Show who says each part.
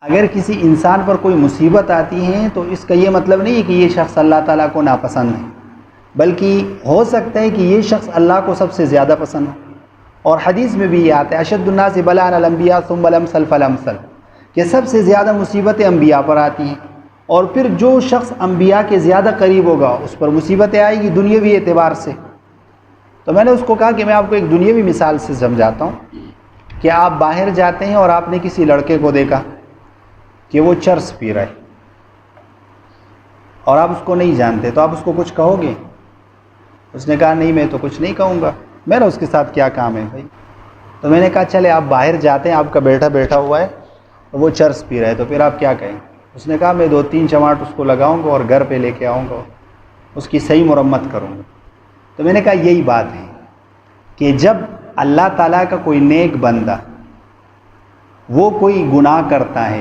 Speaker 1: اگر کسی انسان پر کوئی مصیبت آتی ہے تو اس کا یہ مطلب نہیں ہے کہ یہ شخص اللہ تعالیٰ کو ناپسند ہے، بلکہ ہو سکتا ہے کہ یہ شخص اللہ کو سب سے زیادہ پسند ہو۔ اور حدیث میں بھی یہ آتا ہے اشد الناس بلاء الانبیاء ثم الامثل فالامثل، کہ سب سے زیادہ مصیبتیں انبیاء پر آتی ہیں، اور پھر جو شخص انبیاء کے زیادہ قریب ہوگا اس پر مصیبتیں آئے گی دنیاوی اعتبار سے۔ تو میں نے اس کو کہا کہ میں آپ کو ایک دنیاوی مثال سے سمجھاتا ہوں کہ آپ باہر جاتے ہیں اور آپ نے کسی لڑکے کو دیکھا کہ وہ چرس پی رہا ہے اور آپ اس کو نہیں جانتے، تو آپ اس کو کچھ کہو گے؟ اس نے کہا نہیں میں تو کچھ نہیں کہوں گا، میرا اس کے ساتھ کیا کام ہے بھائی۔ تو میں نے کہا چلے آپ باہر جاتے ہیں، آپ کا بیٹا بیٹھا ہوا ہے وہ چرس پی رہا ہے، تو پھر آپ کیا کہیں؟ اس نے کہا میں 2-3 چماٹ اس کو لگاؤں گا اور گھر پہ لے کے آؤں گا، اس کی صحیح مرمت کروں گا۔ تو میں نے کہا یہی بات ہے کہ جب اللہ تعالیٰ کا کوئی نیک بندہ وہ کوئی گناہ کرتا ہے